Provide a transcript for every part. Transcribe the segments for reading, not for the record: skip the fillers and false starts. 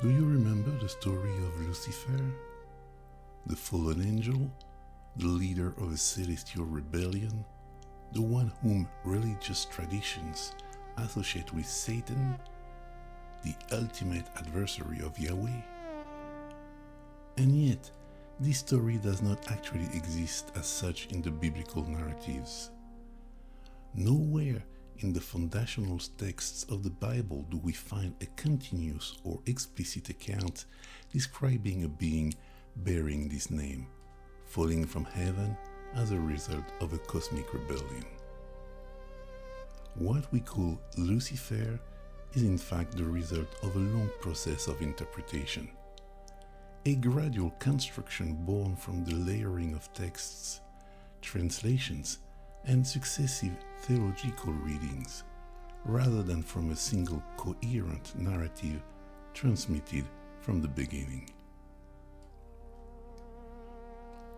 Do you remember the story of Lucifer? The fallen angel, the leader of a celestial rebellion, the one whom religious traditions associate with Satan, the ultimate adversary of Yahweh? And yet, this story does not actually exist as such in the biblical narratives. Nowhere in the foundational texts of the Bible do we find a continuous or explicit account describing a being bearing this name, falling from heaven as a result of a cosmic rebellion. What we call Lucifer is in fact the result of a long process of interpretation, a gradual construction born from the layering of texts, translations, and successive theological readings, rather than from a single coherent narrative transmitted from the beginning.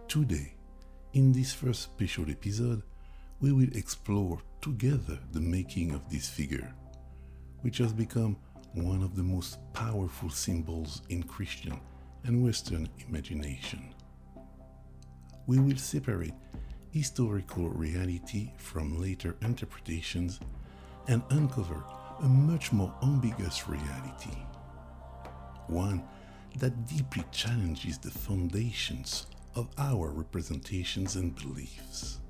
Today, in this first special episode, we will explore together the making of this figure, which has become one of the most powerful symbols in Christian and Western imagination. We will separate historical reality from later interpretations and uncover a much more ambiguous reality, one that deeply challenges the foundations of our representations and beliefs.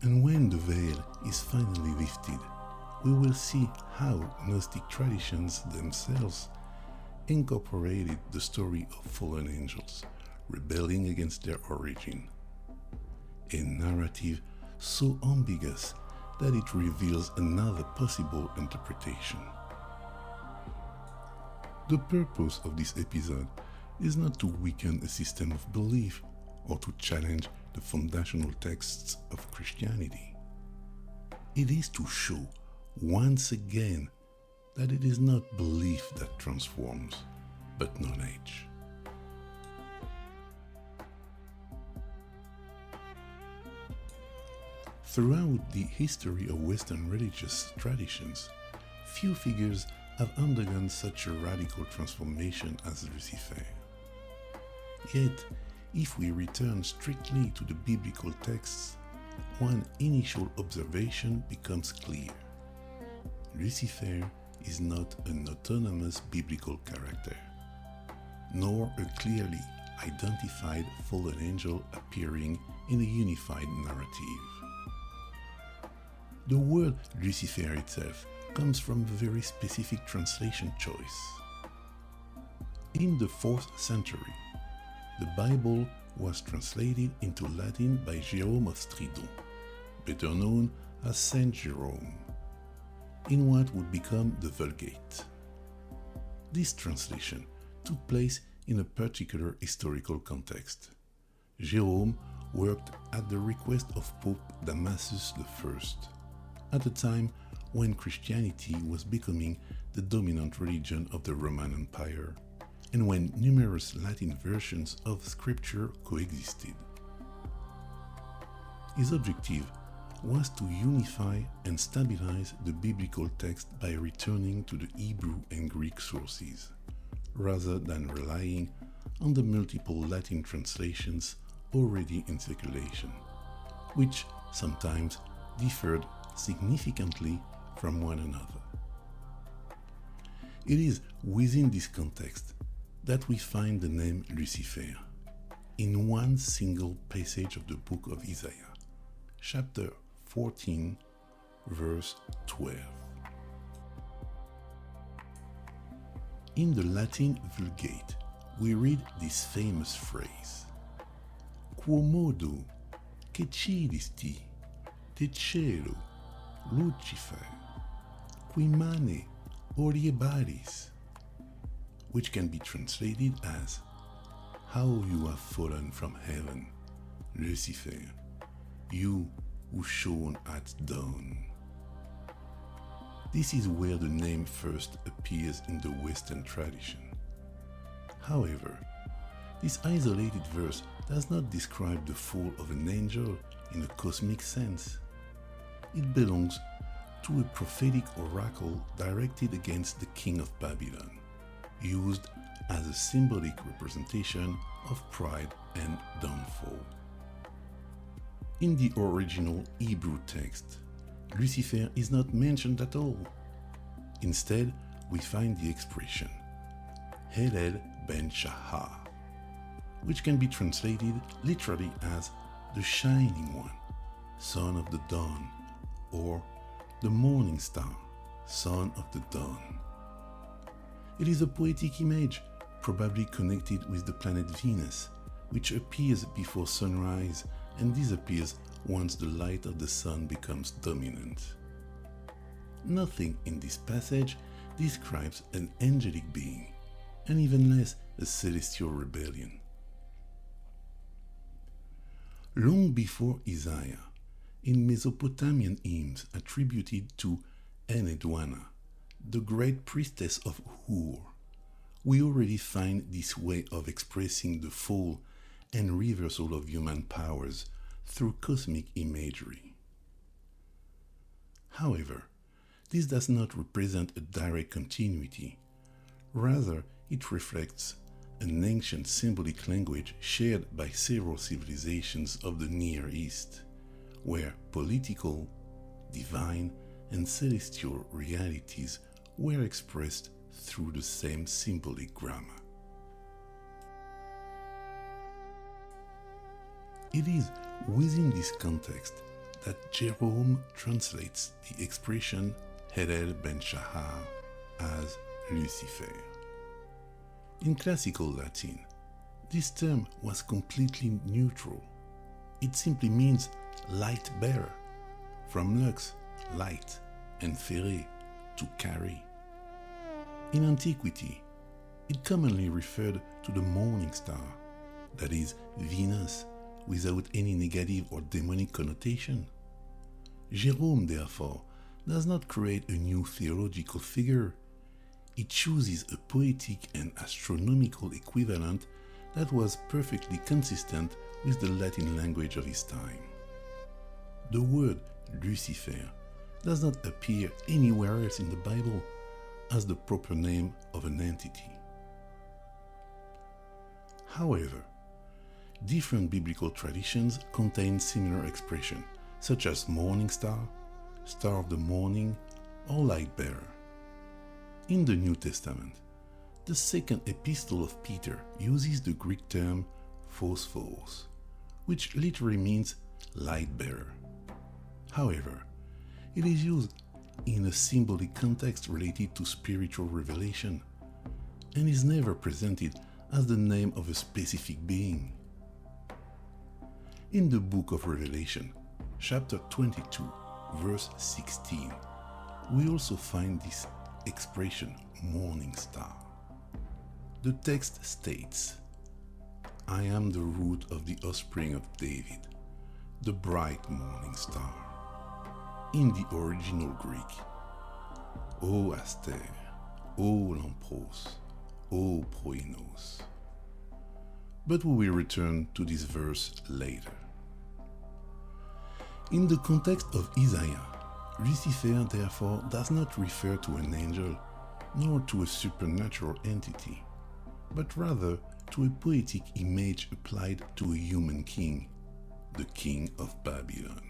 And when the veil is finally lifted, we will see how Gnostic traditions themselves incorporated the story of fallen angels rebelling against their origin, a narrative so ambiguous that it reveals another possible interpretation. The purpose of this episode is not to weaken a system of belief or to challenge the foundational texts of Christianity. It is to show once again that it is not belief that transforms, but knowledge. Throughout the history of Western religious traditions, few figures have undergone such a radical transformation as Lucifer. Yet, if we return strictly to the biblical texts, one initial observation becomes clear. Lucifer is not an autonomous biblical character, nor a clearly identified fallen angel appearing in a unified narrative. The word Lucifer itself comes from a very specific translation choice. In the 4th century, the Bible was translated into Latin by Jerome of Stridon, better known as Saint Jerome, in what would become the Vulgate. This translation took place in a particular historical context. Jerome worked at the request of Pope Damasus I, at a time when Christianity was becoming the dominant religion of the Roman Empire, and when numerous Latin versions of Scripture coexisted. His objective was to unify and stabilize the biblical text by returning to the Hebrew and Greek sources, rather than relying on the multiple Latin translations already in circulation, which sometimes differed significantly from one another. It is within this context that we find the name Lucifer in one single passage of the Book of Isaiah, chapter 14, verse 12. In the Latin Vulgate, we read this famous phrase: Quomodo che cilisti de cielo Lucifer, qui mane oriebaris, which can be translated as, how you have fallen from heaven, Lucifer, you who shone at dawn. This is where the name first appears in the Western tradition. However, this isolated verse does not describe the fall of an angel in a cosmic sense. It belongs to a prophetic oracle directed against the king of Babylon, used as a symbolic representation of pride and downfall. In the original Hebrew text, Lucifer is not mentioned at all. Instead, we find the expression Helel ben Shahar, which can be translated literally as the shining one, son of the dawn, or the morning star, son of the dawn. It is a poetic image, probably connected with the planet Venus, which appears before sunrise and disappears once the light of the sun becomes dominant. Nothing in this passage describes an angelic being, and even less a celestial rebellion. Long before Isaiah, in Mesopotamian hymns attributed to Enheduanna, the great priestess of Ur, we already find this way of expressing the fall and reversal of human powers through cosmic imagery. However, this does not represent a direct continuity. Rather, it reflects an ancient symbolic language shared by several civilizations of the Near East, where political, divine, and celestial realities were expressed through the same symbolic grammar. It is within this context that Jerome translates the expression Helel ben Shahar as Lucifer. In classical Latin, this term was completely neutral. It simply means light bearer, from lux, light, and fere, to carry. In antiquity, it commonly referred to the morning star, that is, Venus, without any negative or demonic connotation. Jerome, therefore, does not create a new theological figure. He chooses a poetic and astronomical equivalent that was perfectly consistent with the Latin language of his time. The word Lucifer does not appear anywhere else in the Bible as the proper name of an entity. However, different biblical traditions contain similar expressions, such as morning star, star of the morning, or light bearer. In the New Testament, the second epistle of Peter uses the Greek term phosphos, which literally means light bearer. However, it is used in a symbolic context related to spiritual revelation, and is never presented as the name of a specific being. In the Book of Revelation, chapter 22, verse 16, we also find this expression, morning star. The text states, I am the root of the offspring of David, the bright morning star. In the original Greek, O Aster, O Lampros, O Proinos. But we will return to this verse later. In the context of Isaiah, Lucifer therefore does not refer to an angel, nor to a supernatural entity, but rather to a poetic image applied to a human king, the king of Babylon,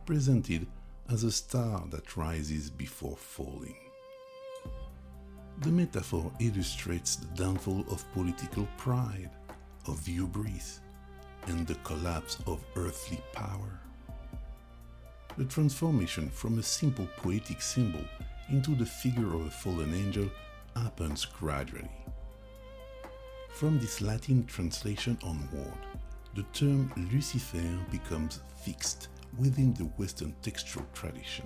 presented as a star that rises before falling. The metaphor illustrates the downfall of political pride, of hubris, and the collapse of earthly power. The transformation from a simple poetic symbol into the figure of a fallen angel happens gradually. From this Latin translation onward, the term Lucifer becomes fixed within the Western textual tradition.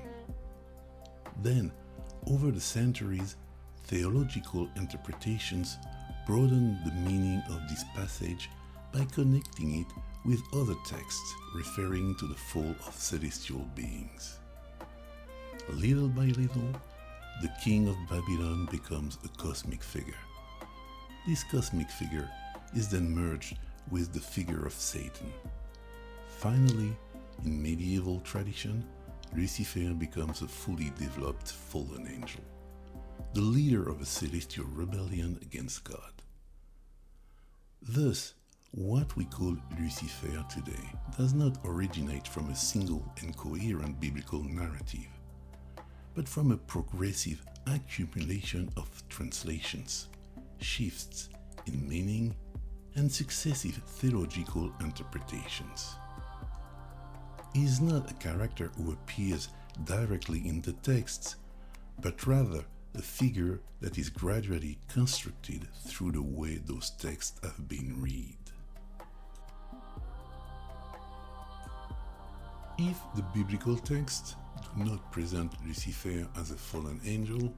Then, over the centuries, theological interpretations broaden the meaning of this passage by connecting it with other texts referring to the fall of celestial beings. Little by little, the king of Babylon becomes a cosmic figure. This cosmic figure is then merged with the figure of Satan. Finally, in medieval tradition, Lucifer becomes a fully developed fallen angel, the leader of a celestial rebellion against God. Thus, what we call Lucifer today does not originate from a single and coherent biblical narrative, but from a progressive accumulation of translations, shifts in meaning, and successive theological interpretations. He is not a character who appears directly in the texts, but rather a figure that is gradually constructed through the way those texts have been read. If the biblical texts do not present Lucifer as a fallen angel,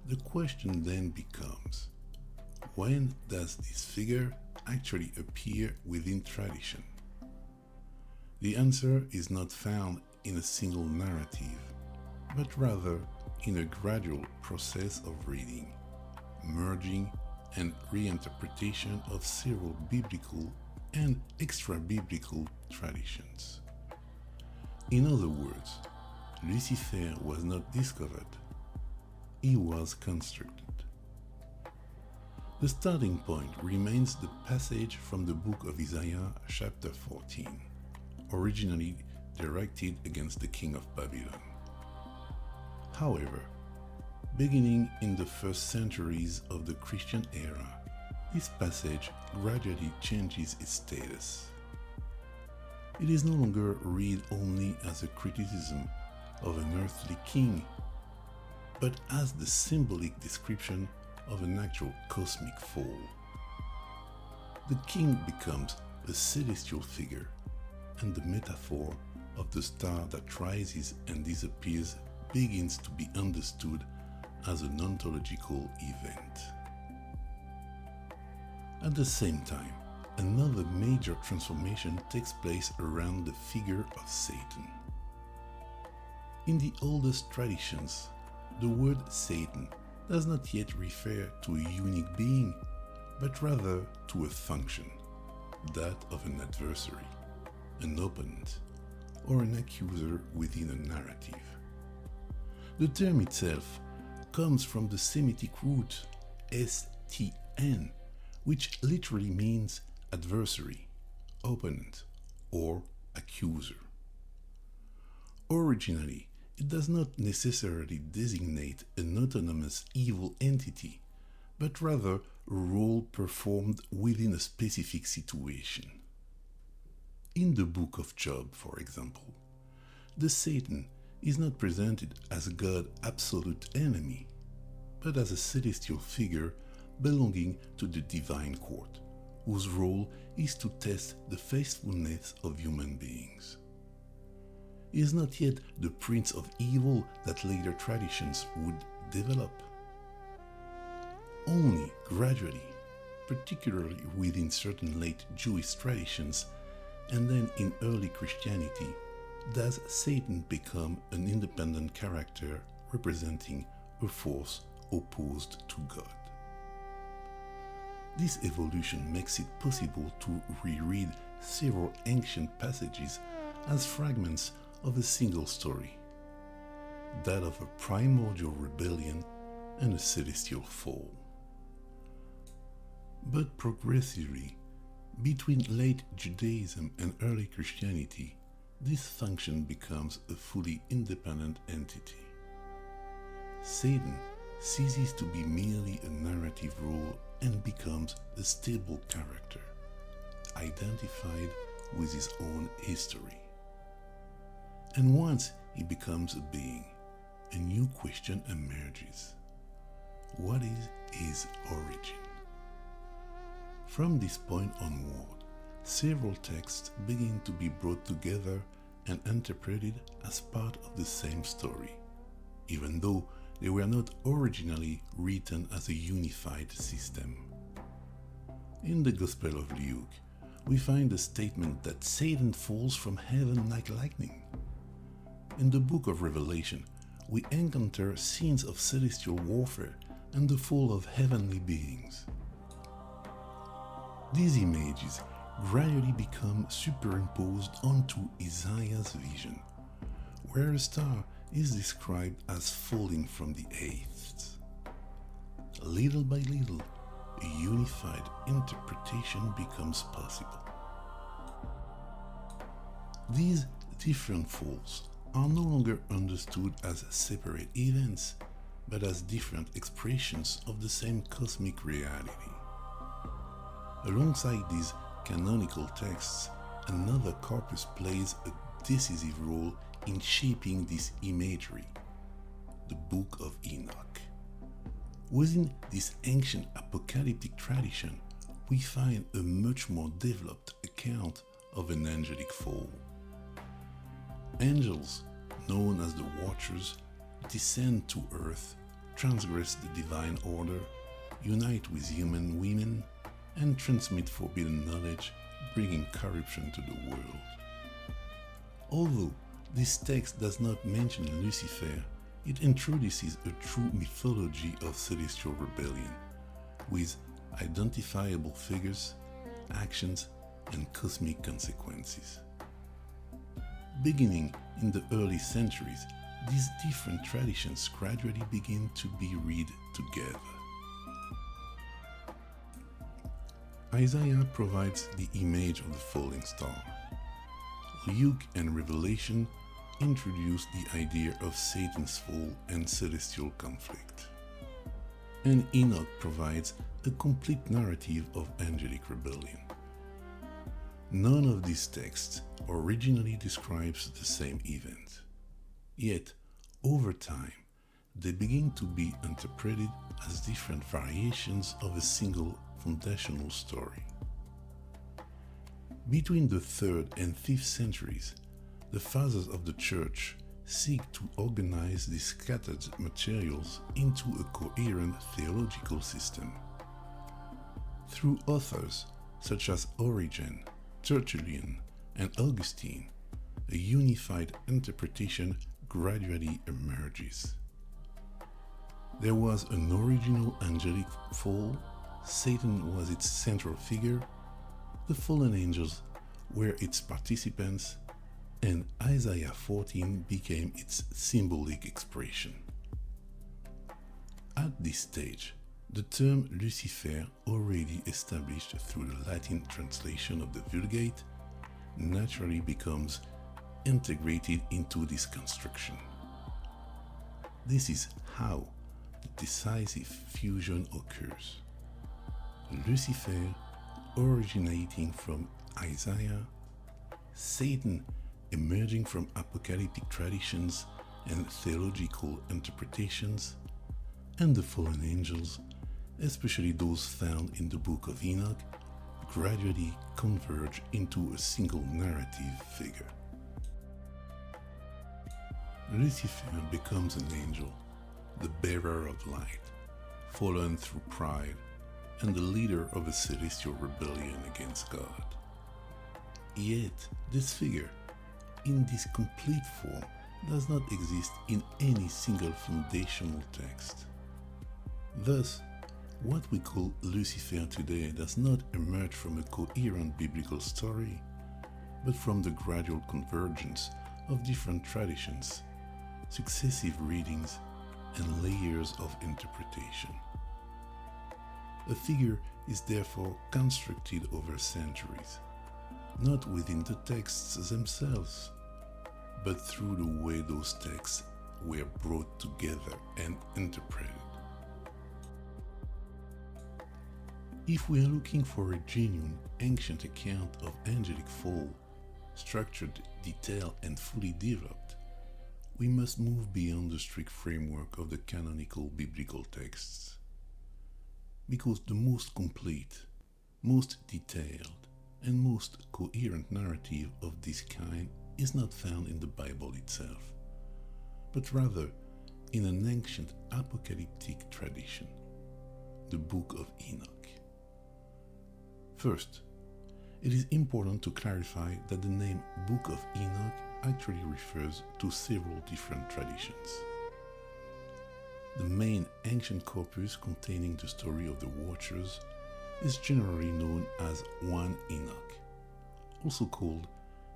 the question then becomes, when does this figure actually appear within tradition? The answer is not found in a single narrative, but rather in a gradual process of reading, merging, and reinterpretation of several biblical and extra-biblical traditions. In other words, Lucifer was not discovered, he was constructed. The starting point remains the passage from the Book of Isaiah, chapter 14, originally directed against the king of Babylon. However, beginning in the first centuries of the Christian era, this passage gradually changes its status. It is no longer read only as a criticism of an earthly king, but as the symbolic description of an actual cosmic fall. The king becomes a celestial figure, and the metaphor of the star that rises and disappears begins to be understood as an ontological event. At the same time, another major transformation takes place around the figure of Satan. In the oldest traditions, the word Satan does not yet refer to a unique being, but rather to a function, that of an adversary, an opponent, or an accuser within a narrative. The term itself comes from the Semitic root stn, which literally means adversary, opponent, or accuser. Originally, it does not necessarily designate an autonomous evil entity, but rather a role performed within a specific situation. In the Book of Job, for example, the Satan is not presented as God's absolute enemy, but as a celestial figure belonging to the divine court, whose role is to test the faithfulness of human beings. He is not yet the prince of evil that later traditions would develop. Only gradually, particularly within certain late Jewish traditions and then in early Christianity, does Satan become an independent character representing a force opposed to God. This evolution makes it possible to reread several ancient passages as fragments of a single story, that of a primordial rebellion and a celestial fall. But progressively, between late Judaism and early Christianity, this function becomes a fully independent entity. Satan ceases to be merely a narrative role and becomes a stable character, identified with his own history. And once he becomes a being, a new question emerges. What is his origin? From this point onward, several texts begin to be brought together and interpreted as part of the same story, even though they were not originally written as a unified system. In the Gospel of Luke, we find the statement that Satan falls from heaven like lightning. In the Book of Revelation, we encounter scenes of celestial warfare and the fall of heavenly beings. These images gradually become superimposed onto Isaiah's vision, where a star is described as falling from the eighth. Little by little, a unified interpretation becomes possible. These different falls are no longer understood as separate events, but as different expressions of the same cosmic reality. Alongside these canonical texts, another corpus plays a decisive role in shaping this imagery: the Book of Enoch. Within this ancient apocalyptic tradition, we find a much more developed account of an angelic fall. Angels, known as the Watchers, descend to earth, transgress the divine order, unite with human women, and transmit forbidden knowledge, bringing corruption to the world. Although this text does not mention Lucifer, it introduces a true mythology of celestial rebellion, with identifiable figures, actions, and cosmic consequences. Beginning in the early centuries, these different traditions gradually begin to be read together. Isaiah provides the image of the falling star. Luke and Revelation introduce the idea of Satan's fall and celestial conflict. And Enoch provides a complete narrative of angelic rebellion. None of these texts originally describes the same event. Yet, over time, they begin to be interpreted as different variations of a single foundational story. Between the 3rd and 5th centuries, the fathers of the Church seek to organize these scattered materials into a coherent theological system. Through authors such as Origen, Tertullian, and Augustine, a unified interpretation gradually emerges. There was an original angelic fall, Satan was its central figure, the fallen angels were its participants, and Isaiah 14 became its symbolic expression. At this stage, the term Lucifer, already established through the Latin translation of the Vulgate, naturally becomes integrated into this construction. This is how the decisive fusion occurs. Lucifer originating from Isaiah, Satan emerging from apocalyptic traditions and theological interpretations, and the fallen angels, especially those found in the Book of Enoch, gradually converge into a single narrative figure. Lucifer becomes an angel, the bearer of light, fallen through pride, and the leader of a celestial rebellion against God. Yet, this figure, in this complete form, does not exist in any single foundational text. Thus, what we call Lucifer today does not emerge from a coherent biblical story, but from the gradual convergence of different traditions, successive readings, and layers of interpretation. A figure is therefore constructed over centuries, not within the texts themselves, but through the way those texts were brought together and interpreted. If we are looking for a genuine ancient account of angelic fall, structured, detailed, and fully developed, we must move beyond the strict framework of the canonical biblical texts. Because the most complete, most detailed, and most coherent narrative of this kind is not found in the Bible itself, but rather in an ancient apocalyptic tradition, the Book of Enoch. First, it is important to clarify that the name Book of Enoch actually refers to several different traditions. The main ancient corpus containing the story of the Watchers is generally known as 1 Enoch, also called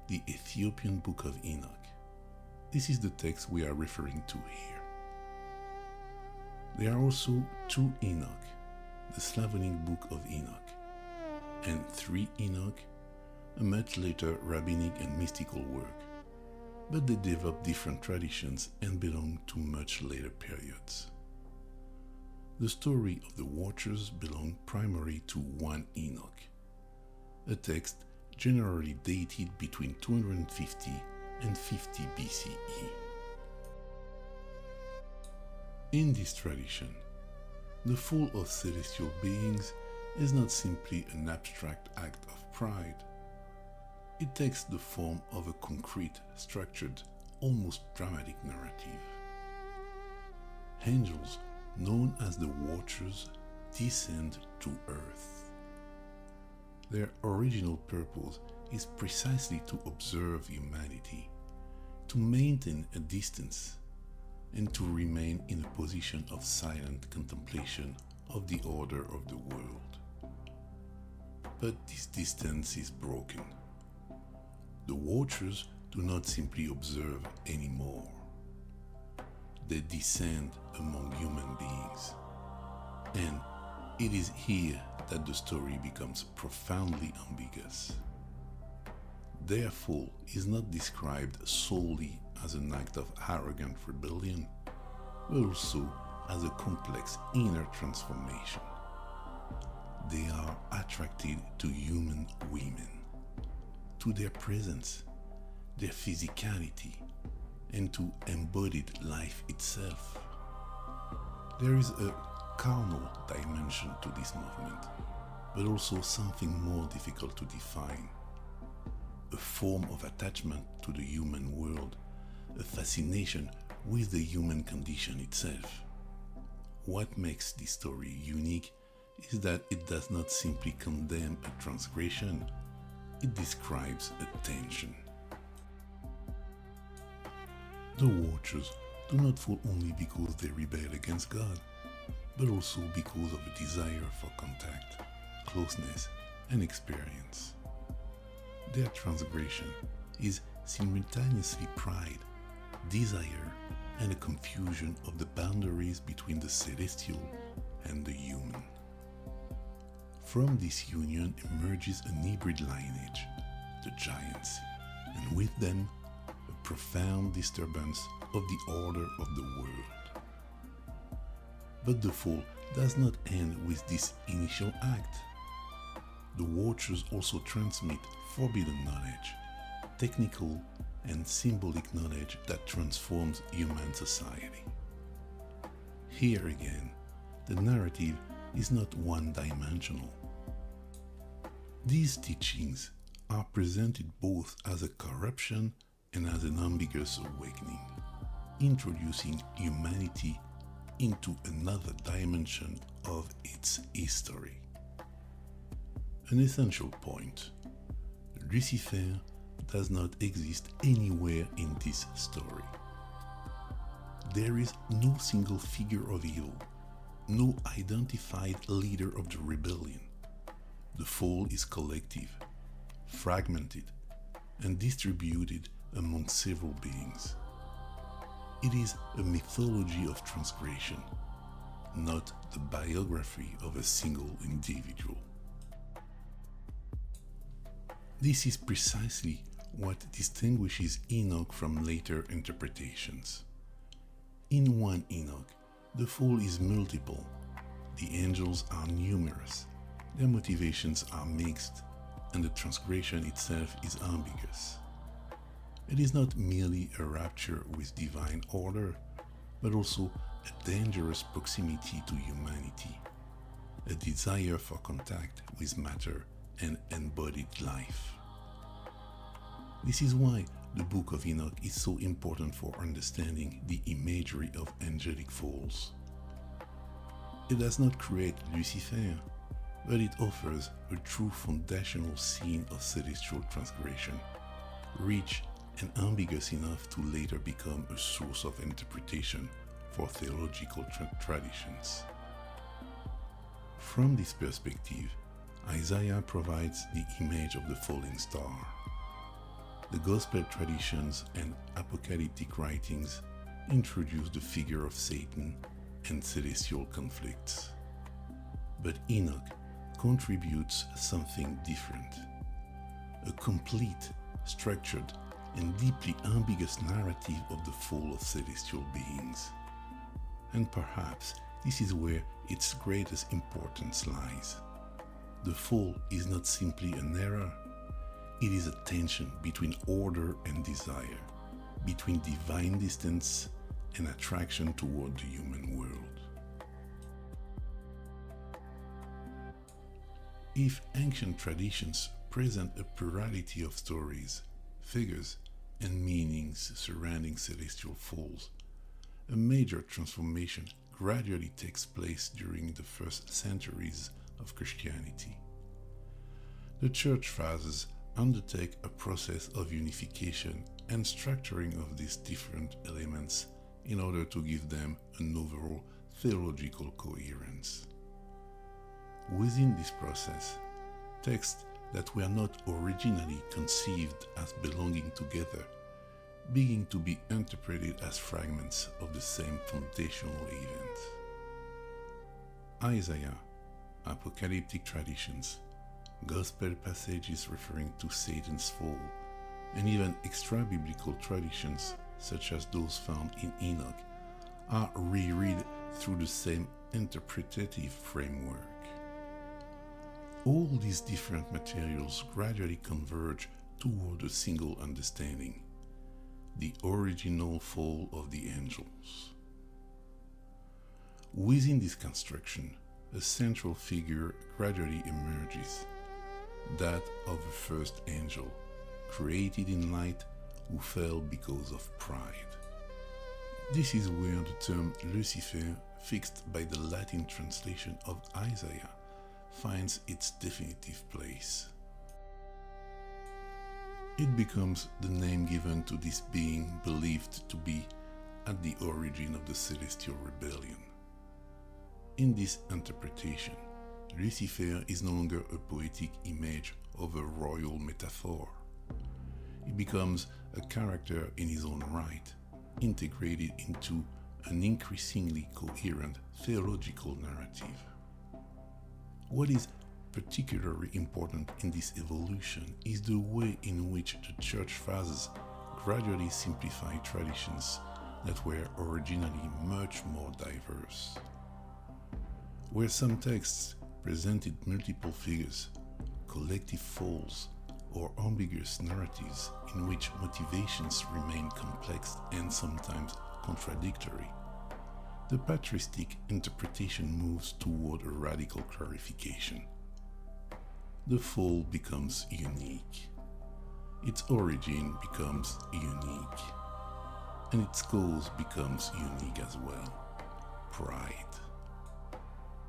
the Ethiopian Book of Enoch. This is the text we are referring to here. There are also 2 Enoch, the Slavonic Book of Enoch, and 3 Enoch, a much later rabbinic and mystical work, but they develop different traditions and belong to much later periods. The story of the Watchers belong primarily to 1 Enoch, a text generally dated between 250 and 50 BCE. In this tradition, the fall of celestial beings is not simply an abstract act of pride. It takes the form of a concrete, structured, almost dramatic narrative. Angels, known as the Watchers, descend to earth. Their original purpose is precisely to observe humanity, to maintain a distance, and to remain in a position of silent contemplation of the order of the world. But this distance is broken. The Watchers do not simply observe anymore. They descend among human beings. And it is here that the story becomes profoundly ambiguous. Their fall is not described solely as an act of arrogant rebellion, but also as a complex inner transformation. They are attracted to human women, to their presence, their physicality, and to embodied life itself. There is a carnal dimension to this movement, but also something more difficult to define. A form of attachment to the human world, a fascination with the human condition itself. What makes this story unique is that it does not simply condemn a transgression, it describes a tension. The Watchers do not fall only because they rebel against God, but also because of a desire for contact, closeness, and experience. Their transgression is simultaneously pride, desire, and a confusion of the boundaries between the celestial and the human. From this union emerges an hybrid lineage, the giants, and with them a profound disturbance of the order of the world. But the fall does not end with this initial act. The Watchers also transmit forbidden knowledge, technical and symbolic knowledge that transforms human society. Here again, the narrative is not one-dimensional. These teachings are presented both as a corruption and as an ambiguous awakening, introducing humanity into another dimension of its history. An essential point: Lucifer does not exist anywhere in this story. There is no single figure of evil, no identified leader of the rebellion. The fall is collective, fragmented, and distributed among several beings. It is a mythology of transgression, not the biography of a single individual. This is precisely what distinguishes Enoch from later interpretations. In 1 Enoch, the fall is multiple. The angels are numerous, their motivations are mixed, and the transgression itself is ambiguous. It is not merely a rupture with divine order, but also a dangerous proximity to humanity, a desire for contact with matter and embodied life. This is why the Book of Enoch is so important for understanding the imagery of angelic falls. It does not create Lucifer, but it offers a true foundational scene of celestial transgression, rich and ambiguous enough to later become a source of interpretation for theological traditions. From this perspective, Isaiah provides the image of the falling star. the Gospel traditions and apocalyptic writings introduce the figure of Satan and celestial conflicts. But Enoch contributes something different: a complete, structured, and deeply ambiguous narrative of the fall of celestial beings. And perhaps this is where its greatest importance lies. The fall is not simply an error, it is a tension between order and desire, between divine distance and attraction toward the human world. If ancient traditions present a plurality of stories, figures, and meanings surrounding celestial falls, a major transformation gradually takes place during the first centuries of Christianity. The Church Fathers undertake a process of unification and structuring of these different elements in order to give them an overall theological coherence. Within this process, texts that were not originally conceived as belonging together begin to be interpreted as fragments of the same foundational event. Isaiah, apocalyptic traditions, gospel passages referring to Satan's fall, and even extra-biblical traditions such as those found in Enoch are reread through the same interpretative framework. All these different materials gradually converge toward a single understanding: the original fall of the angels. Within this construction, a central figure gradually emerges, that of the first angel, created in light, who fell because of pride. This is where the term Lucifer, fixed by the Latin translation of Isaiah, finds its definitive place. It becomes the name given to this being believed to be at the origin of the celestial rebellion. In this interpretation, Lucifer is no longer a poetic image of a royal metaphor. He becomes a character in his own right, integrated into an increasingly coherent theological narrative. What is particularly important in this evolution is the way in which the Church Fathers gradually simplify traditions that were originally much more diverse. Where some texts presented multiple figures, collective falls, or ambiguous narratives in which motivations remain complex and sometimes contradictory, the patristic interpretation moves toward a radical clarification. The fall becomes unique. Its origin becomes unique. And its cause becomes unique as well: pride.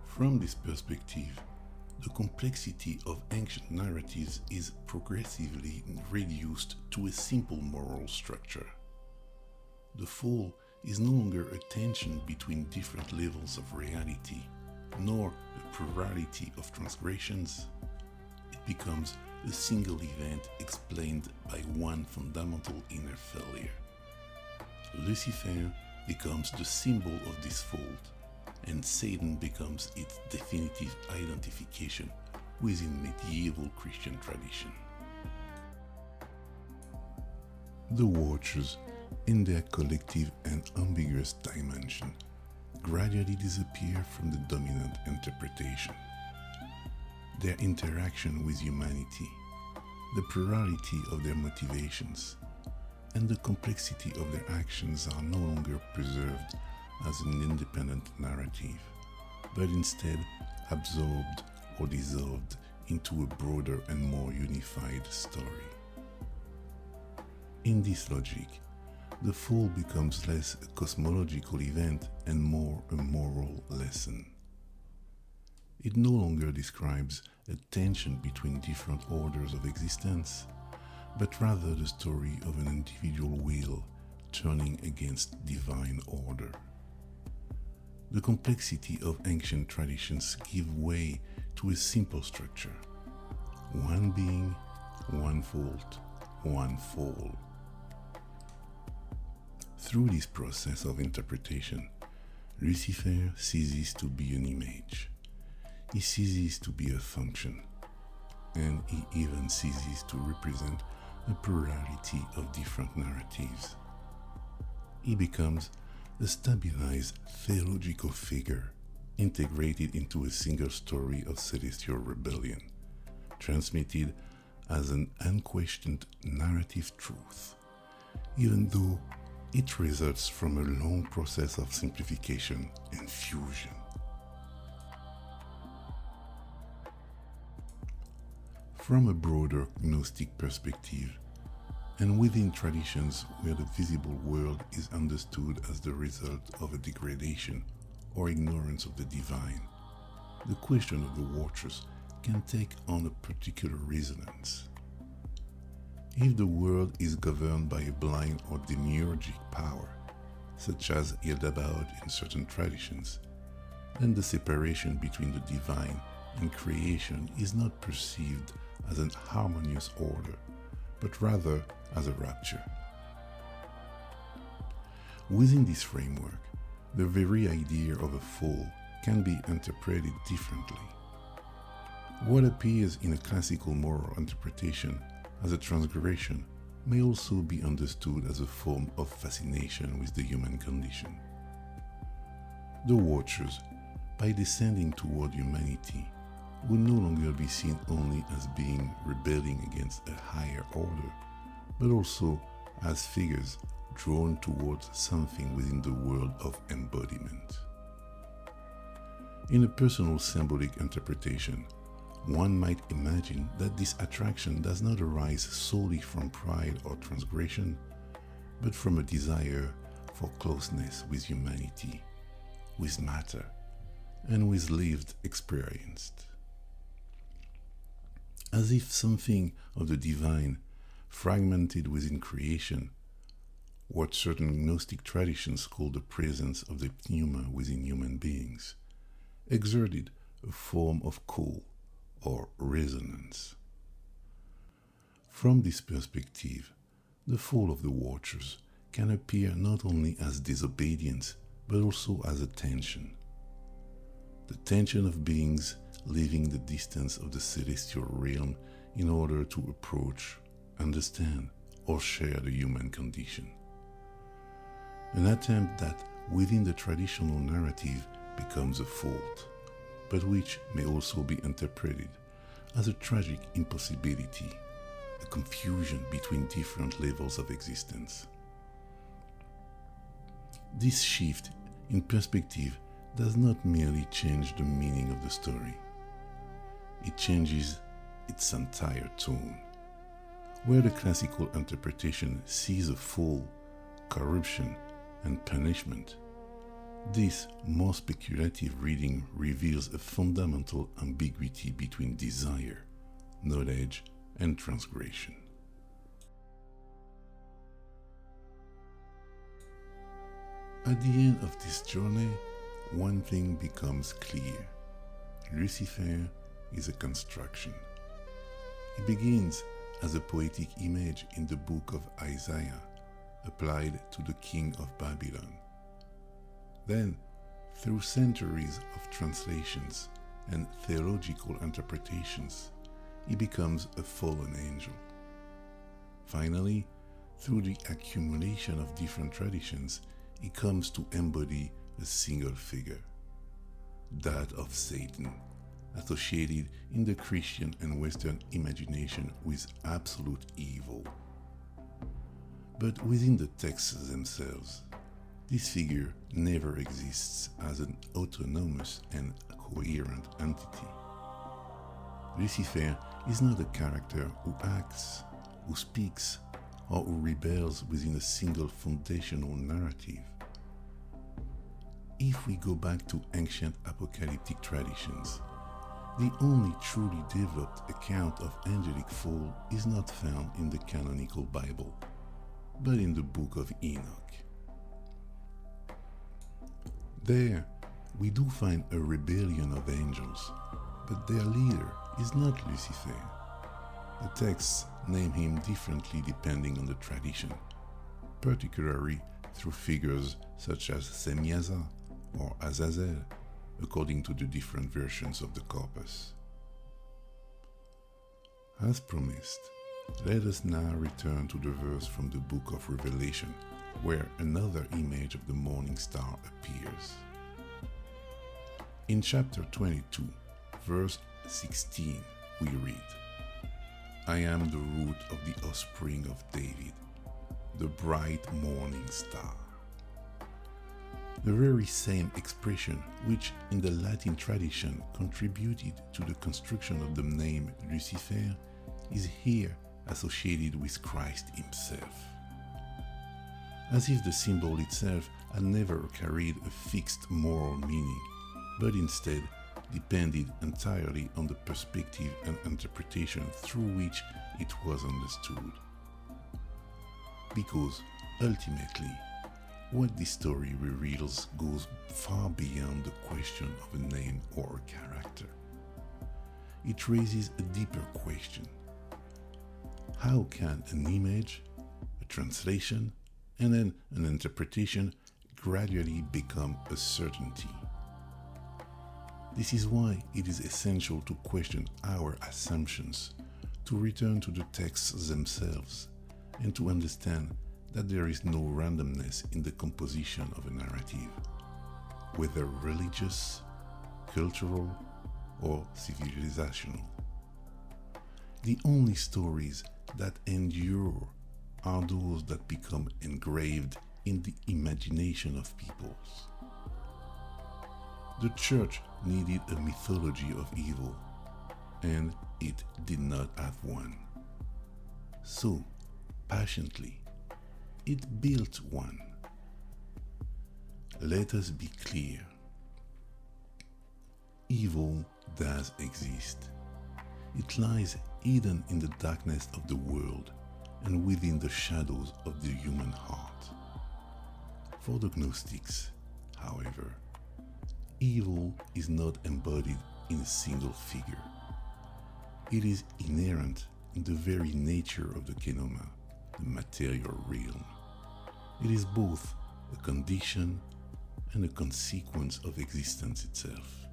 From this perspective, the complexity of ancient narratives is progressively reduced to a simple moral structure. The fall is no longer a tension between different levels of reality, nor a plurality of transgressions. It becomes a single event explained by one fundamental inner failure. Lucifer becomes the symbol of this fault, and Satan becomes its definitive identification within medieval Christian tradition. The Watchers, in their collective and ambiguous dimension, gradually disappear from the dominant interpretation. Their interaction with humanity, the plurality of their motivations, and the complexity of their actions are no longer preserved as an independent narrative, but instead absorbed or dissolved into a broader and more unified story. In this logic, the fall becomes less a cosmological event and more a moral lesson. It no longer describes a tension between different orders of existence, but rather the story of an individual will turning against divine order. The complexity of ancient traditions give way to a simple structure: one being, one fault, one fall. Through this process of interpretation, Lucifer ceases to be an image. He ceases to be a function, and he even ceases to represent a plurality of different narratives. He becomes a stabilized theological figure integrated into a single story of celestial rebellion, transmitted as an unquestioned narrative truth, even though it results from a long process of simplification and fusion. From a broader Gnostic perspective, and within traditions where the visible world is understood as the result of a degradation or ignorance of the divine, the question of the watchers can take on a particular resonance. If the world is governed by a blind or demiurgic power, such as Ildabad in certain traditions, then the separation between the divine and creation is not perceived as an harmonious order, but rather as a rupture. Within this framework, the very idea of a fall can be interpreted differently. What appears in a classical moral interpretation as a transgression may also be understood as a form of fascination with the human condition. The Watchers, by descending toward humanity, will no longer be seen only as being rebelling against a higher order, but also as figures drawn towards something within the world of embodiment. In a personal symbolic interpretation, one might imagine that this attraction does not arise solely from pride or transgression, but from a desire for closeness with humanity, with matter, and with lived experience. As if something of the divine, fragmented within creation, what certain Gnostic traditions call the presence of the pneuma within human beings, exerted a form of call or resonance. From this perspective, the fall of the Watchers can appear not only as disobedience, but also as a tension. The tension of beings leaving the distance of the celestial realm in order to approach, understand, or share the human condition. An attempt that, within the traditional narrative, becomes a fault, but which may also be interpreted as a tragic impossibility, a confusion between different levels of existence. This shift in perspective does not merely change the meaning of the story. It changes its entire tone. Where the classical interpretation sees a fall, corruption, and punishment, this more speculative reading reveals a fundamental ambiguity between desire, knowledge, and transgression. At the end of this journey, one thing becomes clear. Lucifer is a construction. It begins as a poetic image in the book of Isaiah, applied to the king of Babylon. Then, through centuries of translations and theological interpretations, he becomes a fallen angel. Finally, through the accumulation of different traditions, he comes to embody a single figure, that of Satan, associated in the Christian and Western imagination with absolute evil. But within the texts themselves, this figure never exists as an autonomous and coherent entity. Lucifer is not a character who acts, who speaks, or who rebels within a single foundational narrative. If we go back to ancient apocalyptic traditions, the only truly developed account of angelic fall is not found in the canonical Bible, but in the Book of Enoch. There, we do find a rebellion of angels, but their leader is not Lucifer. The texts name him differently depending on the tradition, particularly through figures such as Semyaza or Azazel, according to the different versions of the corpus. As promised, let us now return to the verse from the Book of Revelation, where another image of the morning star appears. In chapter 22, verse 16, we read, "I am the root of the offspring of David, the bright morning star." The very same expression which in the Latin tradition contributed to the construction of the name Lucifer is here associated with Christ himself. As if the symbol itself had never carried a fixed moral meaning, but instead depended entirely on the perspective and interpretation through which it was understood. Because ultimately, what this story reveals goes far beyond the question of a name or a character. It raises a deeper question. How can an image, a translation, and then an interpretation gradually become a certainty? This is why it is essential to question our assumptions, to return to the texts themselves, and to understand that there is no randomness in the composition of a narrative, whether religious, cultural, or civilizational. The only stories that endure are those that become engraved in the imagination of peoples. The church needed a mythology of evil, and it did not have one. So, patiently, it built one. Let us be clear. Evil does exist. It lies hidden in the darkness of the world and within the shadows of the human heart. For the Gnostics, however, evil is not embodied in a single figure. It is inherent in the very nature of the kenoma, the material realm. It is both a condition and a consequence of existence itself.